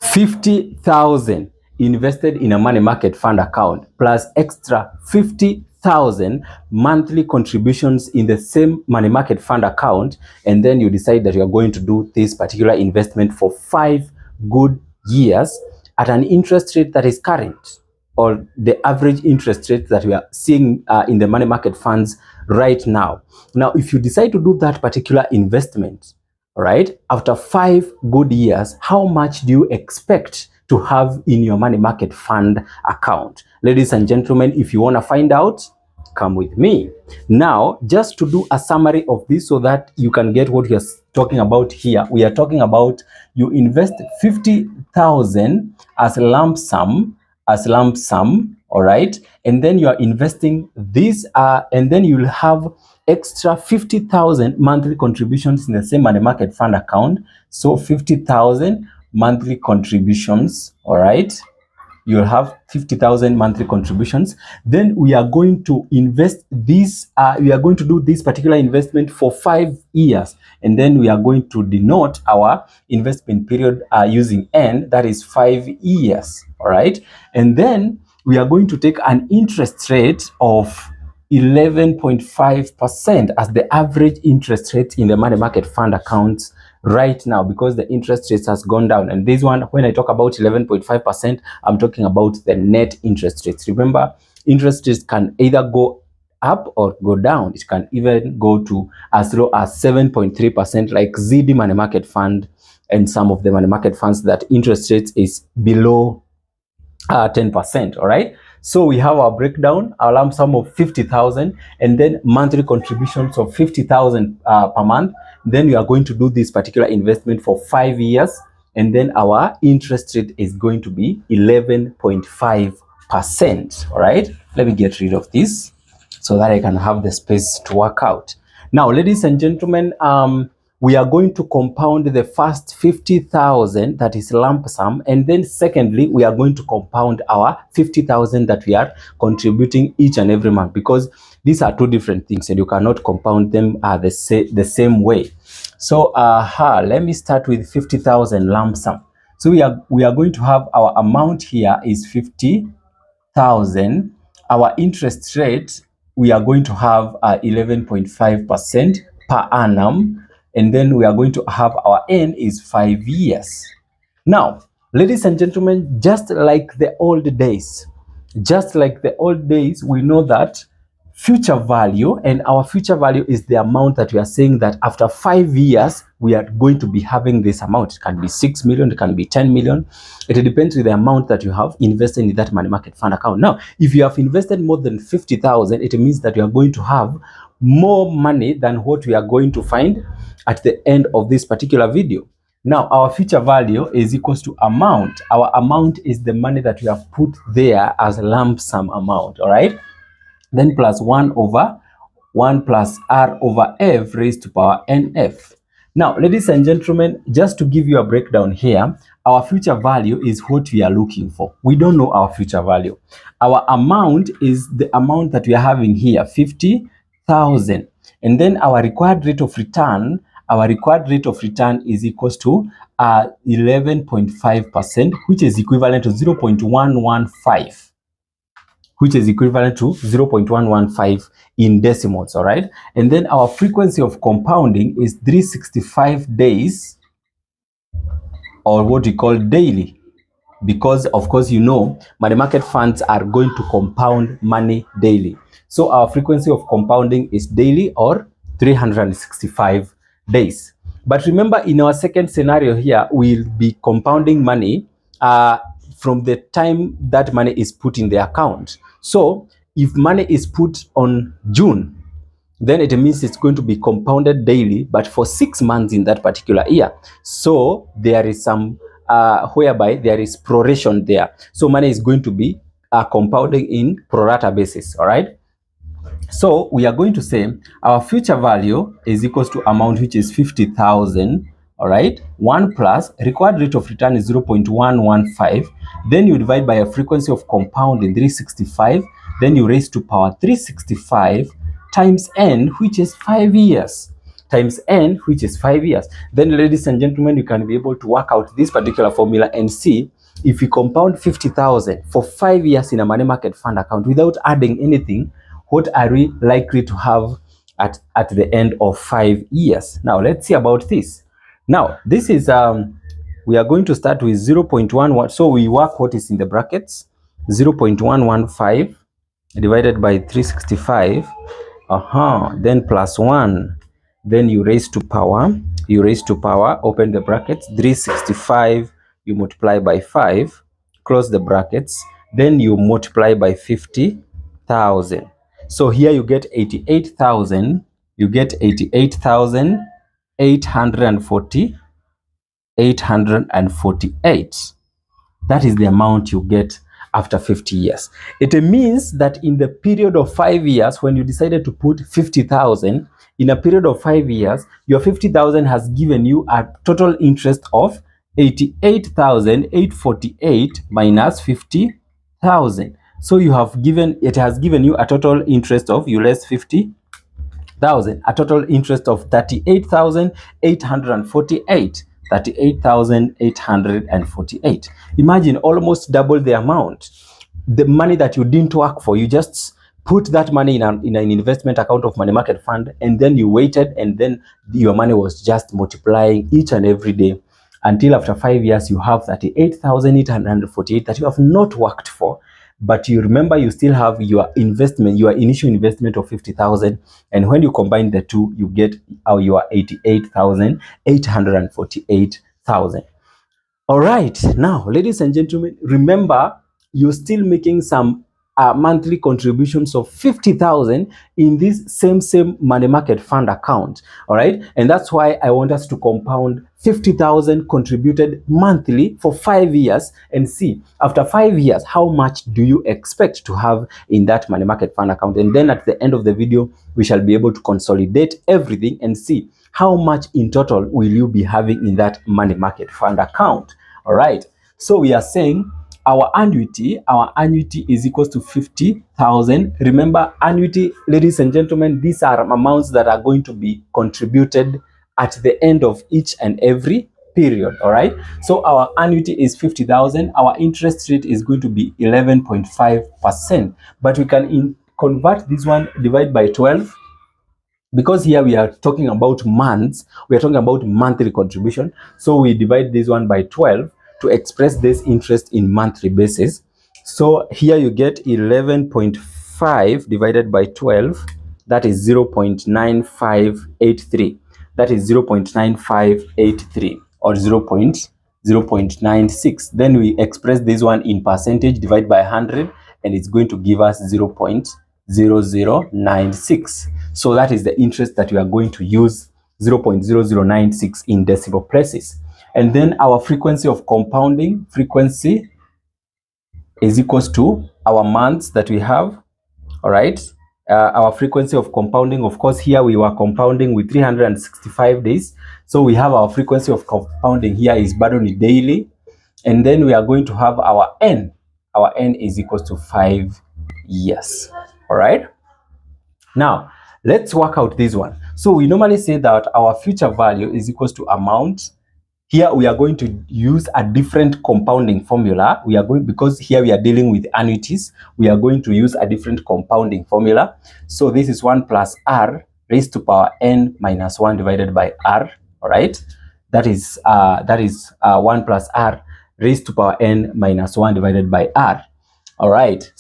50,000 invested in a money market fund account plus extra 50,000 monthly contributions in the same money market fund account, and then you decide that you are going to do this particular investment for 5 good years at an interest rate that is current, or the average interest rate that we are seeing in the money market funds right now. Now, if you decide to do that particular investment, all right, after 5 good years, how much do you expect to have in your money market fund account? Ladies and gentlemen, if you want to find out, come with me. Now, just to do a summary of this so that you can get what we are talking about here, we are talking about you invest 50,000 as lump sum, all right, and then you are investing this, and then you'll have extra 50,000 monthly contributions in the same money market fund account. So 50,000 monthly contributions, all right, you'll have 50,000 monthly contributions. Then we are going to invest this, we are going to do this particular investment for 5 years, and then we are going to denote our investment period using N, that is 5 years, all right. And then we are going to take an interest rate of 11.5% as the average interest rate in the money market fund accounts right now, because the interest rates has gone down. And this one, when I talk about 11.5%, I'm talking about the net interest rates. Remember, interest rates can either go up or go down. It can even go to as low as 7.3%, like ZD money market fund and some of the money market funds that interest rates is below 10%. All right. So we have our breakdown, our lump sum of 50,000, and then monthly contributions of 50,000 per month. Then we are going to do this particular investment for 5 years, and then our interest rate is going to be 11.5%. All right. Let me get rid of this so that I can have the space to work out. Now, ladies and gentlemen, we are going to compound the first 50,000, that is lump sum, and then secondly, we are going to compound our 50,000 that we are contributing each and every month, because these are two different things and you cannot compound them the same way. So let me start with 50,000 lump sum. So we are going to have our amount here is 50,000. Our interest rate, we are going to have 11.5% per annum. And then we are going to have our N is 5 years. Now, ladies and gentlemen, just like the old days, we know that future value, and our future value is the amount that we are saying that after 5 years, we are going to be having this amount. It can be 6 million, it can be 10 million. It depends with the amount that you have invested in that money market fund account. Now, if you have invested more than 50,000, it means that you are going to have more money than what we are going to find at the end of this particular video. Now, our future value is equals to amount. Our amount is the money that we have put there as a lump sum amount, all right? Then plus 1 over 1 plus R over F raised to power NF. Now, ladies and gentlemen, just to give you a breakdown here, our future value is what we are looking for. We don't know our future value. Our amount is the amount that we are having here, 50,000. And then our required rate of return, is equals to 11.5%, which is equivalent to 0.115. Which is equivalent to 0.115 in decimals, all right? And then our frequency of compounding is 365 days, or what we call daily, because of course, you know, money market funds are going to compound money daily. So our frequency of compounding is daily, or 365 days. But remember, in our second scenario here, we'll be compounding money from the time that money is put in the account. So if money is put on June, then it means it's going to be compounded daily, but for 6 months in that particular year. So there is some whereby there is proration there. So money is going to be compounding in pro rata basis, all right? So we are going to say our future value is equals to amount, which is 50,000, all right? 1 plus required rate of return is 0.115. Then you divide by a frequency of compounding 365. Then you raise to power 365 times N, which is 5 years, times n, which is 5 years. Then, ladies and gentlemen, you can be able to work out this particular formula and see if you compound 50,000 for 5 years in a money market fund account without adding anything, what are we likely to have at the end of 5 years? Now, let's see about this. Now, this is we are going to start with 0.11. So we work what is in the brackets. 0.115 divided by 365, then plus 1, then you raise to power, open the brackets, 365, you multiply by 5, close the brackets, then you multiply by 50,000. So here you get 88,000, 848. That is the amount you get after 50 years. It means that in the period of 5 years, when you decided to put 50,000, in a period of 5 years, your 50,000 has given you a total interest of 88,848 minus 50,000. So it has given you a total interest of, you less 50,000, a total interest of 38,848. 38,848. Imagine, almost double the amount. The money that you didn't work for, you just put that money in an investment account of money market fund, and then you waited, and then your money was just multiplying each and every day until after 5 years you have 38,848 that you have not worked for. But you remember, you still have your investment, your initial investment of 50,000, and when you combine the two, you get your 88,848,000. All right, now, ladies and gentlemen, remember, you're still making some monthly contributions of 50,000 in this same money market fund account. All right, and that's why I want us to compound 50,000 contributed monthly for 5 years and see after 5 years how much do you expect to have in that money market fund account. And then at the end of the video, we shall be able to consolidate everything and see how much in total will you be having in that money market fund account. All right, so we are saying our annuity is equals to 50,000. Remember, annuity, ladies and gentlemen, these are amounts that are going to be contributed at the end of each and every period. All right, so our annuity is 50,000. Our interest rate is going to be 11.5%, but we can convert this one, divide by 12, because here we are talking about months, we are talking about monthly contribution. So we divide this one by 12 to express this interest in monthly basis. So here you get 11.5 divided by 12, that is 0.9583. That is 0.9583 or 0.96. Then we express this one in percentage, divide by 100, and it's going to give us 0.0096. So that is the interest that we are going to use, 0.0096 in decimal places. And then our frequency of compounding, frequency is equals to our months that we have. All right, our frequency of compounding, of course, here we were compounding with 365 days. So we have our frequency of compounding here is barely daily. And then we are going to have our n. Our n is equals to 5 years. All right, now let's work out this one. So we normally say that our future value is equals to amount. Here we are going to use a different compounding formula. Because here we are dealing with annuities, we are going to use a different compounding formula. So this is 1 plus r raised to power n minus 1 divided by r. All right, that is 1 plus r raised to power n minus 1 divided by r. All right,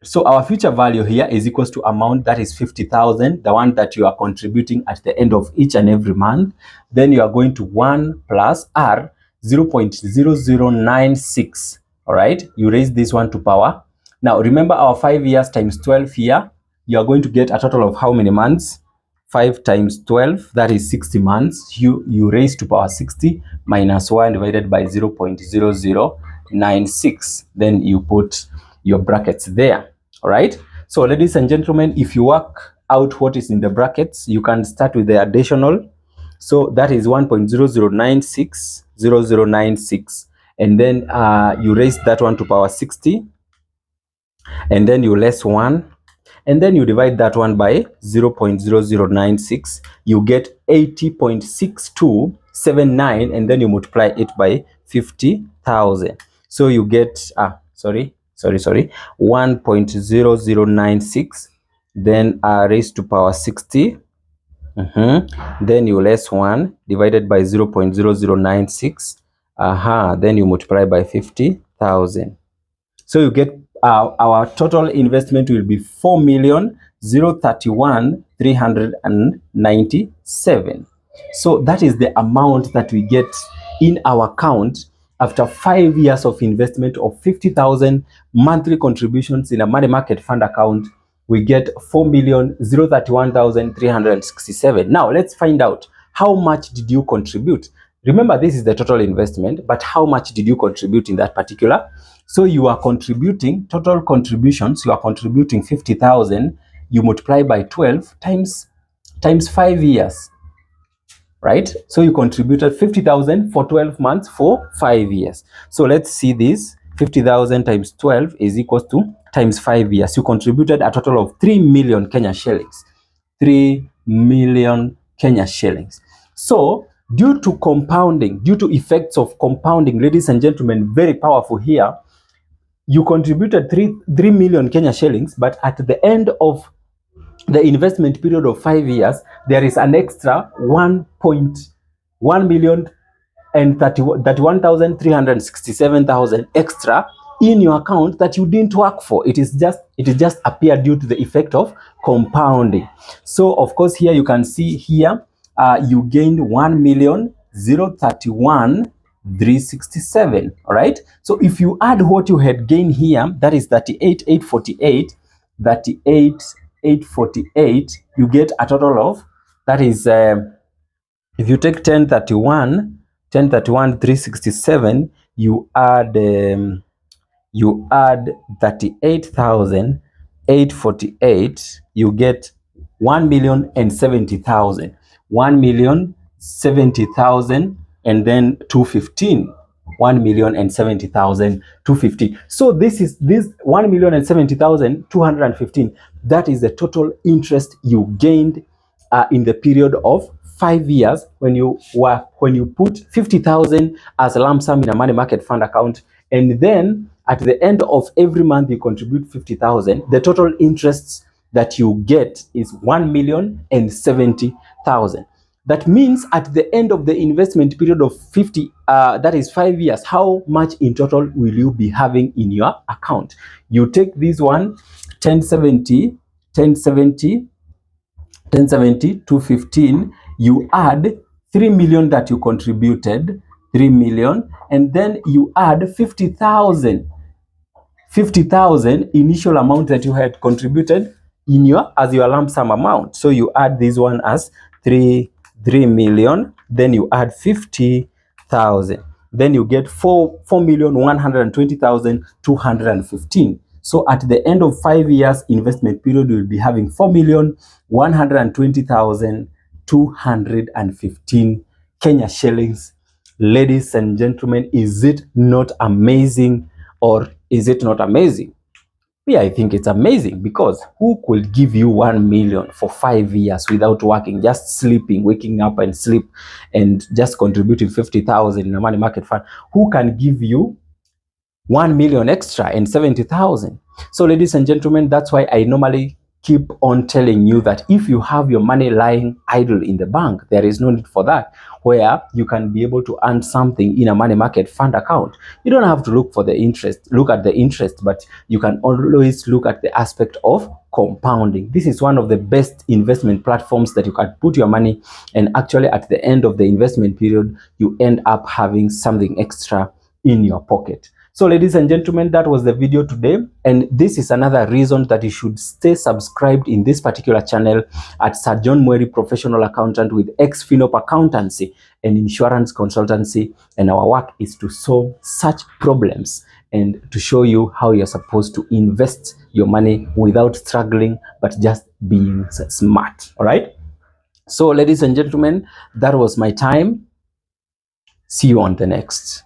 so our future value here is equals to amount, that is 50,000, the one that you are contributing at the end of each and every month. Then you are going to 1 plus r, 0.0096. All right, you raise this one to power. Now remember, our 5 years times 12 here, you are going to get a total of how many months? 5 times 12, that is 60 months. You raise to power 60 minus 1 divided by 0.0096. Then you put your brackets there. All right, so ladies and gentlemen, if you work out what is in the brackets, you can start with the additional. So that is 1.0096, and then you raise that one to power 60, and then you less 1, and then you divide that one by 0.0096, you get 80.6279, and then you multiply it by 50,000. So you get 1.0096, then raised to power 60. Then you less 1 divided by 0.0096. Then you multiply by 50,000. So you get our total investment will be 4,031,397. So that is the amount that we get in our account after 5 years of investment of 50,000 monthly contributions in a money market fund account. We get 4,031,367. Now let's find out, how much did you contribute? Remember, this is the total investment, but how much did you contribute in that particular? So you are contributing, total contributions, you are contributing 50,000, you multiply by 12 times 5 years, right? So you contributed 50,000 for 12 months for 5 years. So let's see this. 50,000 times 12 is equals to times 5 years. You contributed a total of 3 million Kenya shillings. 3 million Kenya shillings. So due to compounding, due to effects of compounding, ladies and gentlemen, very powerful here, you contributed 3 million Kenya shillings, but at the end of the investment period of 5 years, there is an extra 1.1 million and 31,367,000 extra in your account that you didn't work for. It just appeared due to the effect of compounding. So of course here you can see here you gained 1,031,367. All right. So if you add what you had gained here, that is 38,848, 38,848, you get a total of, that is if you take 1031,367, you add 38,848, you get 1,070,000. 1,070,000 and then 215. 1,070,215. So this 1,070,215. That is the total interest you gained in the period of 5 years when you put 50,000 as a lump sum in a money market fund account, and then at the end of every month you contribute 50,000. The total interests that you get is 1,070,000. That means at the end of the investment period of 50, that is 5 years, how much in total will you be having in your account? You take this one, 1070, 215, you add 3 million that you contributed, 3 million, and then you add 50,000 initial amount that you had contributed in your as your lump sum amount. So you add this one as 3 million, then you add 50,000, then you get 4,120,215. So at the end of 5 years investment period, you will be having 4,120,215 Kenya shillings. Ladies and gentlemen, is it not amazing, or is it not amazing? Yeah, I think it's amazing, because who could give you 1 million for 5 years without working, just sleeping, waking up and sleep, and just contributing 50,000 in a money market fund? Who can give you 1 million extra and 70,000? So ladies and gentlemen, that's why I normally keep on telling you that if you have your money lying idle in the bank, there is no need for that, where you can be able to earn something in a money market fund account. You don't have to look at the interest, but you can always look at the aspect of compounding. This is one of the best investment platforms that you can put your money, and actually at the end of the investment period, you end up having something extra in your pocket. So ladies and gentlemen, that was the video today, and this is another reason that you should stay subscribed in this particular channel at Sir John Mweri Professional Accountant with Ex-Finop Accountancy and Insurance Consultancy, and our work is to solve such problems and to show you how you're supposed to invest your money without struggling, but just being smart. All right. So ladies and gentlemen, that was my time. See you on the next.